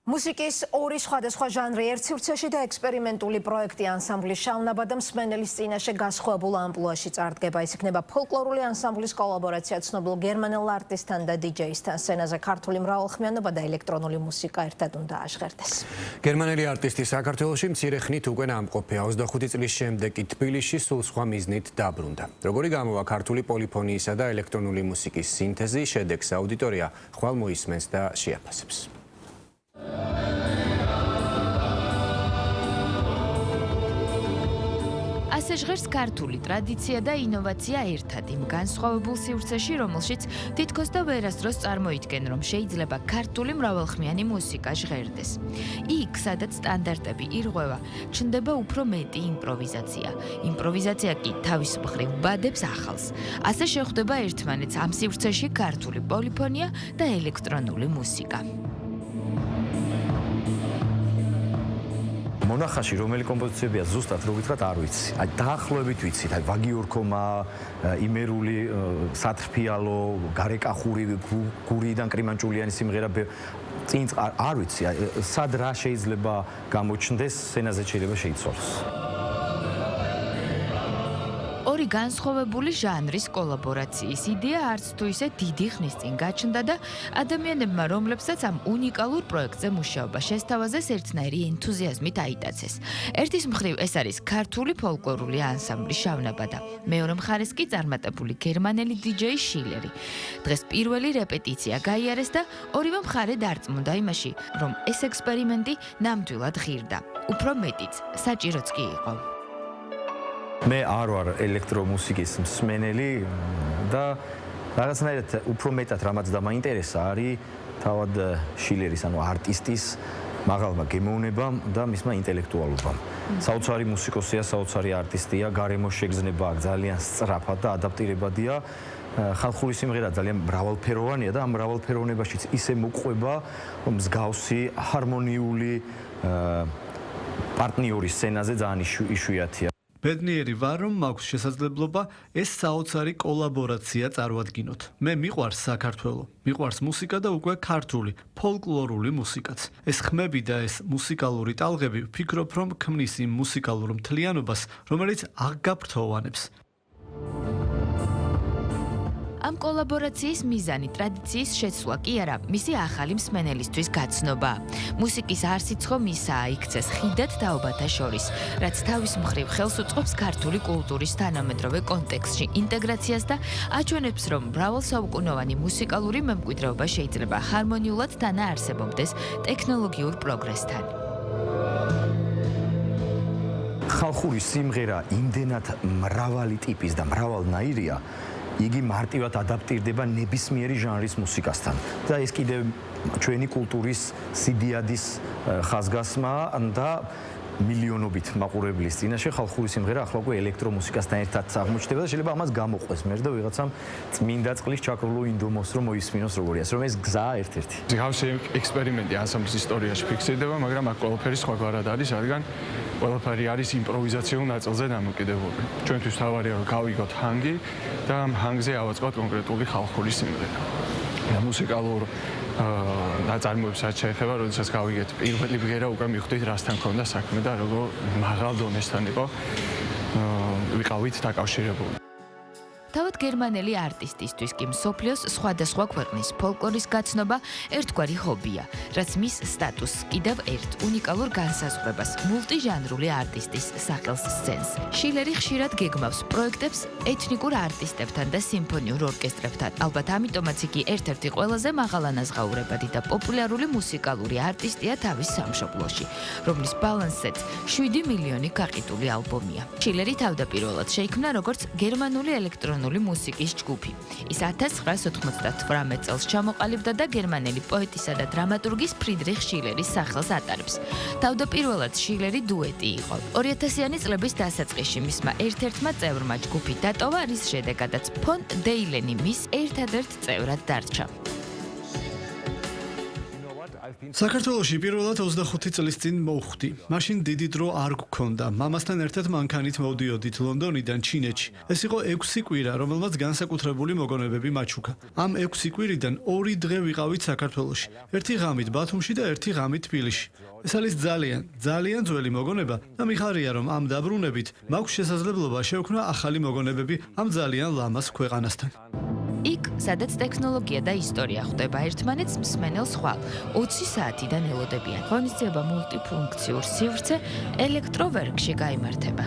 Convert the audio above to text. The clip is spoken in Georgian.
მუსიკის ორი სხვადასხვა ჟანრი ერთ სივრცეში და ექსპერიმენტული პროექტი ანსამბლის შავნაბა და მსმენელის წინაშე გასხვავებულ ამპლუაში წარდგება. ის იქნება ფოლკლორული ანსამბლის კოლაბორაცია ცნობილ გერმანელ არტისტთან და დიჯეისთან. სცენაზე ქართული მრავალხმიანობა და ელექტრონული მუსიკა ერთად უნდა აჟღერდეს. გერმანელი არტისტი საქართველოში მცირე ხნით უკვე ამყოფია. 25 წლის შემდეგ კი თბილისში სულ სხვა მიზნით დაბრუნდა. როგორი გამოვა ქართული პოლიფონიისა და ელექტრონული მუსიკის სინთეზი, შედეგს აუდიტორია ხვალ მოისმენს და შეაფასებს. ასე ჟღერს ქართული ტრადიცია და ინოვაცია ერთად იმ განსხვავებულ სივრცეში, რომელშიც თითქოს და ვერასდროს წარმოიდგენ, რომ შეიძლება ქართული მრავალხმიანი მუსიკა ჟღერდეს. იქ, სადაც სტანდარტები ირღვევა, ჩნდება უფრო მეტი იმპროვიზაცია. იმპროვიზაცია კი თავის მხრივ ბადებს ახალს. ასე შეხვდება ერთმანეთს ამ სივრცეში ქართული პოლიფონია და ელექტრონული მუსიკა. მონახაში რომელი კომპოზიციებია ზუსტად რო ვითხრათ არ ვიცი. აი დაახლოებით ვიცით, აი ვაგიორქომა, იმერული, სატრფიალო, გარეკახური, გურიდან კრიმანჭულიანი სიმღერა წინ არ ვიცი, სად რა შეიძლება გამოჩნდეს, სცენაზე შეიძლება შეიცვალოს. ორი განსხვავებული ჟანრის კოლაბორაციის იდეა არც თუ ისე დიდი ხნის წინ გაჩნდა და ადამიანებმა, რომლებსაც ამ უნიკალურ პროექტზე მუშაობა შესთავაზეს, ერთნაირი ენთუზიაზმით აიტაცეს. ერთის მხრივ ეს არის ქართული ფოლკლორული ანსამბლი შავნაბა და მეორე მხარეს კი წარმატებული გერმანელი დიჯეი შილერი. დღეს პირველი რეპეტიცია გაიარეს და ორივე მხარე დარწმუნდა იმაში, რომ ეს ექსპერიმენტი ნამდვილად ღირდა. უფრო მეტიც, საჭიროც კი იყო. მე არ ვარ ელექტრომუსიკის მსმენელი და რაღაცნაირად უფრო მეტად რამაც დამაინტერესა არის თავად შილერის, ანუ არტისტის მაღალმა გემოვნებამ და მისმა ინტელექტუალობამ. საოცარი მუსიკოსია, საოცარი არტისტია, გარემო შეგრძნება ძალიან სწრაფად და ადაპტირებადია. ხალხური სიმღერა ძალიან მრავალფეროვანია და ამ მრავალფეროვნებაშიც ისე მოყვება მსგავსი ჰარმონიული პარტნიორის სცენაზე ძალიან იშვიათია. ბედნიერი ვარ, რომ მაქვს შესაძლებლობა ეს საოცარი კოლაბორაცია წარმოადგინოთ. მე მიყვარს საქართველო, მიყვარს მუსიკა და უკვე ქართული, ფოლკლორული მუსიკაც. ეს ხმები და ეს მუსიკალური ტალღები ვფიქრობ, რომ ქმნის იმ მუსიკალურ მთლიანობას, რომელიც აღგაფრთოვანებს. ამ კოლაბორაციის მიზანი ტრადიციის შეცვლა კი არა, მისი ახალი მსმენელისთვის გაცნობა. მუსიკის არსიცხო მისაა იქცეს ხიდად თაობათა შორის, რაც თავის მხრივ ხელს უწყობს ქართული კულტურის თანამედროვე კონტექსტში ინტეგრაციას და აჩვენებს, რომ მრავალსაუკუნოვანი მუსიკალური მემკვიდრეობა შეიძლება ჰარმონიულად თანაარსებობდეს ტექნოლოგიურ პროგრესთან. ხალხური სიმღერა იმდენად მრავალი ტიპის და მრავალნაირია, იგი მარტივად ადაპტირდება ნებისმიერი ჟანრის მუსიკასთან და ეს კიდევ ჩვენი კულტურის სიდიადის ხაზგასმაა და მილიონობით მაყურებლის წინაშე ხალხური სიმღერა ახლა უკვე ელექტრომუსიკასთან ერთად აღმოჩნდება და შეიძლება ამას გამოყვეს მე და ვიღაცამ წმინდა წყლის ჩაკრულო ინდომოს რომ მოისმინოს როგორია, რომ ეს გზაა ერთ-ერთი. გავშე ექსპერიმენტი ანსამბლის ისტორიაში ფიქსირდება, მაგრამ აქ ყველაფერი სხვაგვარად არის, რადგან ყველაფერი არის იმპროვიზაციულ ნაწილზე დამოკიდებული. ჩვენთვის თავარია რომ გავიგოთ ჰანგი და ამ ჰანგზე ავაწყოთ კონკრეტული ხალხური სიმღერა. და მუსიკალურ ნაწარმოებს რაც შეეხება, როდესაც გავიგეთ პირველი ბგერა უკვე მივხვდით რასთან ქონდა საქმე და როგორ მაღალ დონესთან იყო ვიყავით დაკავშირებული. თავად გერმანელი არტისტისთვის კი მსოფლიოს სხვადასხვა ქვეყნის ფოლკლორის გაცნობა ერთგვარი ჰობია, რაც მის სტატუსს კიდევ ერთ უნიკალურ განსაზღვრებას მულტიჟანრული არტისტის სახელს სცემს. შილერი ხშირად გეგმავს პროექტებს ეთნიკურ არტისტებთან და სიმფონიურ ორკესტრებთან. ალბათ ამიტომაც იგი ერთ-ერთი ყველაზე მაღალანაზღაურებადი და პოპულარული მუსიკალური არტისტია თავის სამშობლოში, რომლის ბალანსზეც 7 მილიონი გაყიდული ალბომია. შილერი თავდაპირველად შეიქმნა როგორც გერმანული ელექტრონული მუსიკის ჯგუფი. ის 1998 წელს ჩამოყალიბდა და გერმანელი პოეტისა და დრამატურგის ფრიდრიხ შილერის სახელს ატარებს. თავდაპირველად შილერი დუეტი იყო. 2000-იანი წლების დასაწყისში მისმა ერთ-ერთმა წევრმა ჯგუფი დატოვა, რის შედეგადაც ფონ დეილენი მის ერთადერთ წევრად დარჩა. საქართველოში პირველად 25 წლის წინ მოვხვდი. მაშინ დიდი დრო არ გქონდა. მამასთან ერთად მანქანით მოვდიოდით ლონდონიდან ჩინეთში. ეს იყო 6 კვირა, რომელმაც განსაკუთრებული მოგონებები მაჩუქა. ამ 6 კვირიდან 2 დღე ვიყავით საქართველოში. ერთი ღამით ბათუმში და ერთი ღამით თბილისში. ეს არის ძალიან ძველი მოგონება და მიხარია, რომ ამ დაბრუნებით მაქვს შესაძლებლობა შევქმნა ახალი მოგონებები ამ ძალიან ლამაზ ქვეყანასთან. იქ, სადაც ტექნოლოგია და ისტორია ხვდება ერთმანეთს მსმენელს ხვალ. 20 საათიდან ელოდებიან. ღონისძიება მულტიფუნქციურ სივრცე ელექტროვერგში გაიმართება.